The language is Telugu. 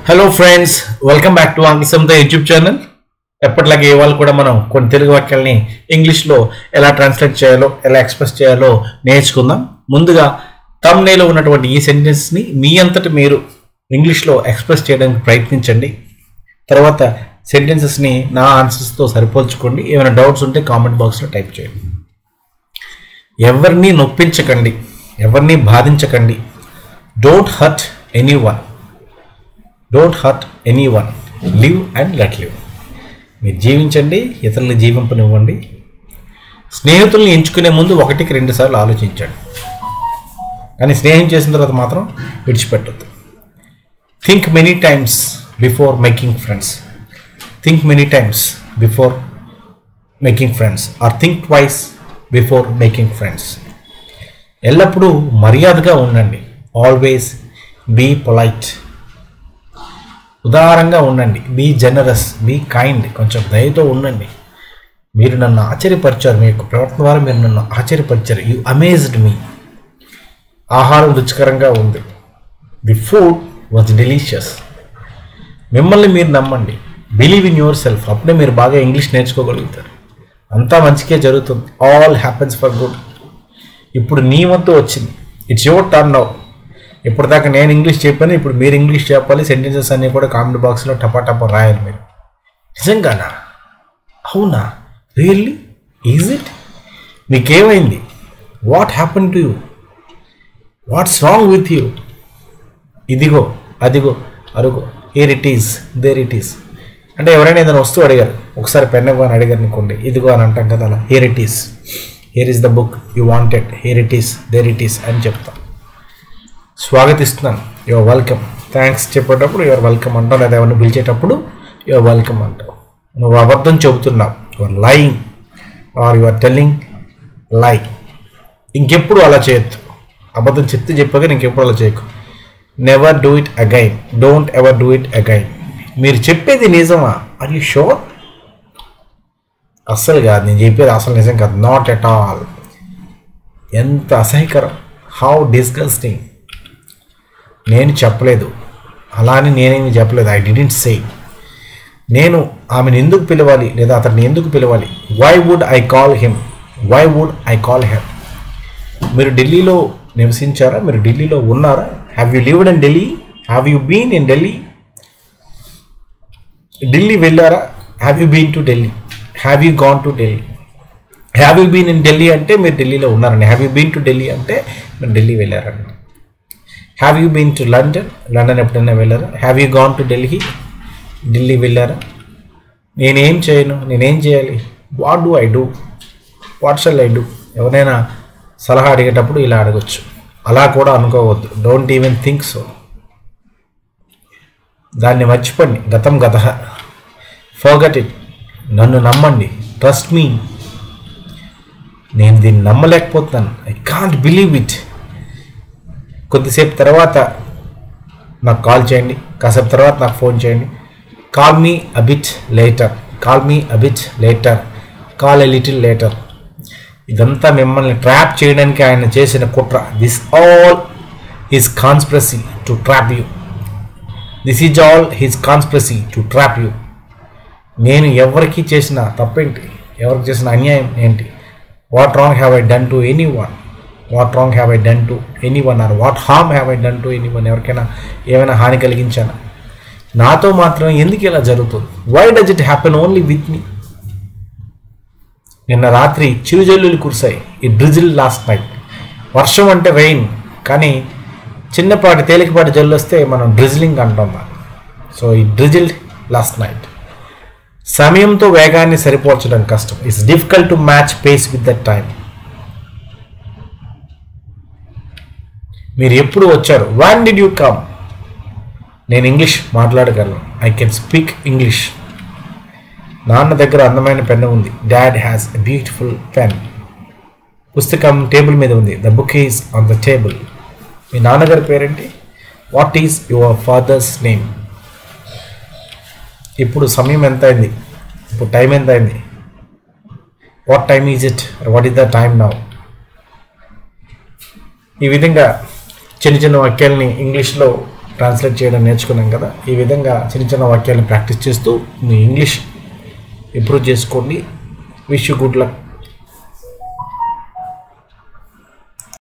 Hello friends, welcome back to ఆంగ్ల సంత యూట్యూబ్ ఛానల్. ఎప్పటిలాగే ఇవాళ కూడా మనం కొన్ని తెలుగు వాక్యాలని ఇంగ్లీష్లో ఎలా ట్రాన్స్లేట్ చేయాలో, ఎలా ఎక్స్ప్రెస్ చేయాలో నేర్చుకుందాం. ముందుగా థంబ్నెయిల్లో ఉన్నటువంటి ఈ సెంటెన్స్ని మీ అంతటి మీరు ఇంగ్లీష్లో ఎక్స్ప్రెస్ చేయడానికి ప్రయత్నించండి. తర్వాత సెంటెన్సెస్ని నా ఆన్సర్స్తో సరిపోల్చుకోండి. ఏమైనా డౌట్స్ ఉంటే కామెంట్ బాక్స్లో టైప్ చేయండి. ఎవరిని నొప్పించకండి, ఎవరిని బాధించకండి. Don't hurt anyone. Don't hurt anyone. Live and let live. మీరు జీవించండి, ఇతరులను జీవింపనివ్వండి. స్నేహితుల్ని ఎంచుకునే ముందు 1-2 సార్లు ఆలోచించండి, కానీ స్నేహం చేసిన తర్వాత మాత్రం విడిచిపెట్టద్దు. Think many times before making friends. Think many times before making friends or think twice before making friends. ఎల్లప్పుడూ మర్యాదగా ఉండండి. Always be polite. ఉదారంగా ఉండండి. Be generous, be kind. కొంచెం దయతో ఉండండి. మీరు నన్ను ఆశ్చర్యపరిచారు, మీ యొక్క ప్రవర్తన ద్వారా మీరు నన్ను ఆశ్చర్యపరిచారు. యూ అమేజ్డ్ మీ. ఆహారం రుచికరంగా ఉంది. The food was delicious. మిమ్మల్ని మీరు నమ్మండి. Believe in your self. అప్పుడే మీరు బాగా ఇంగ్లీష్ నేర్చుకోగలుగుతారు. అంతా మంచిగా జరుగుతుంది. All happens for good. ఇప్పుడు నీ వంతు వచ్చింది. It's your turn now. ఇప్పటిదాకా నేను ఇంగ్లీష్ చెప్పాను, ఇప్పుడు మీరు ఇంగ్లీష్ చెప్పాలి. సెంటెన్సెస్ అన్నీ కూడా కామెంట్ బాక్స్లో టపా రాయాలి. మీరు నిజంగానా? అవునా? రియల్లీ? Is it? మీకేమైంది? What happen to you? What's wrong with you? ఇదిగో, అదిగో, అరుగో, here it is, there it is. అంటే ఎవరైనా ఏదైనా వస్తువు అడిగారు, ఒకసారి పెన్ ఇవ్వని అడిగారు అనుకోండి, ఇదిగో అని అంటాం కదా, అలా here it is, here is the book you wanted, here it is, there it is అని చెప్తాం. స్వాగతిస్తున్నాను, యువర్ వెల్కమ్. థ్యాంక్స్ చెప్పేటప్పుడు యువర్ వెల్కమ్ అంటావు, లేదా ఎవరిని పిలిచేటప్పుడు యువర్ వెల్కమ్ అంటావు. నువ్వు అబద్ధం చెబుతున్నావు, your lying or your telling lie. ఇంకెప్పుడు అలా చేయొద్దు. అబద్ధం చెప్పాక ఇంకెప్పుడు అలా చేయకు. Never do it again. Don't ever do it again. మీరు చెప్పేది నిజమా? Are you sure? అస్సలు కాదు, నేను చెప్పేది అసలు నిజం కాదు. Not at all. ఎంత అసహ్యకరం. How disgusting. నేను చెప్పలేదు, అలా అని నేనేమి చెప్పలేదు. I didn't say. నేను ఆమెను ఎందుకు పిలవాలి, లేదా అతన్ని ఎందుకు పిలవాలి? Why would I call him? Why would I call him? మీరు ఢిల్లీలో నివసించారా? మీరు ఢిల్లీలో ఉన్నారా? Have you lived in Delhi? Have you been in Delhi? Delhi వెళ్ళారా? Have you been to Delhi? Have you gone to Delhi? Have you been in Delhi అంటే మీరు ఢిల్లీలో ఉన్నారండి. Have you been to Delhi అంటే మీరు ఢిల్లీ వెళ్ళారండి. Have you been to London? London ఎప్పుడైనా వెళ్ళారా? Have you gone to Delhi? Delhi వెళ్ళారా? నేనేం చేయను, నేనేం చేయాలి? What do I do? What shall I do? ఎవరైనా సలహా అడిగేటప్పుడు ఇలా అడగచ్చు. అలా కూడా అనుకోవద్దు. Don't even think so. దాన్ని మర్చిపోండి. గతం గతః. Forget it. నన్ను నమ్మండి. Trust me. నేను దీన్ని నమ్మలేకపోతున్నాను. I can't believe it. కొద్దిసేపు తర్వాత నాకు కాల్ చేయండి, కాసేపు తర్వాత నాకు ఫోన్ చేయండి. Call me a bit later. Call me a bit later. Call a little later. ఇదంతా మిమ్మల్ని ట్రాప్ చేయడానికి ఆయన చేసిన కుట్ర. This all his conspiracy to trap you. This is all his conspiracy to trap you. నేను ఎవరికి చేసిన తప్పేంటి? ఎవరికి చేసిన అన్యాయం ఏంటి? What wrong have I done to anyone? What wrong have I done to anyone? Or what harm have I done to anyone? ఎవరికైనా ఏమైనా హాని కలిగించానా? నాతో మాత్రమే ఎందుకు ఇలా జరుగుతుంది? Why does it happen only with me? నిన్న రాత్రి చిరుజల్లులు కురిశాయి. It drizzle last night. వర్షం అంటే రెయిన్, కానీ చిన్నపాటి తేలికపాటి జల్లు వస్తే మనం డ్రిజిలింగ్ అంటాం. So it drizzled last night. సమయంతో వేగాన్ని సరిపోల్చడం కష్టం. It's difficult to match pace with that time. మీరు ఎప్పుడు వచ్చారు? When did you come? నేను ఇంగ్లీష్ మాట్లాడగలను. I can speak English. నాన్న దగ్గర అందమైన పెన్ ఉంది. Dad has a beautiful pen. పుస్తకం టేబుల్ మీద ఉంది. The book is on the table. మీ నాన్నగారి పేరేంటి? What is your father's name? ఇప్పుడు సమయం ఎంత అయింది? ఇప్పుడు టైం ఎంత అయింది? What time is it? What is the time now? ఈ విధంగా చిన్న చిన్న వాక్యాలని ఇంగ్లీష్లో ట్రాన్స్లేట్ చేయడం నేర్చుకున్నాం కదా. ఈ విధంగా చిన్న చిన్న వాక్యాలను ప్రాక్టీస్ చేస్తూ మీ ఇంగ్లీష్ ఇంప్రూవ్ చేసుకోండి. Wish you good luck.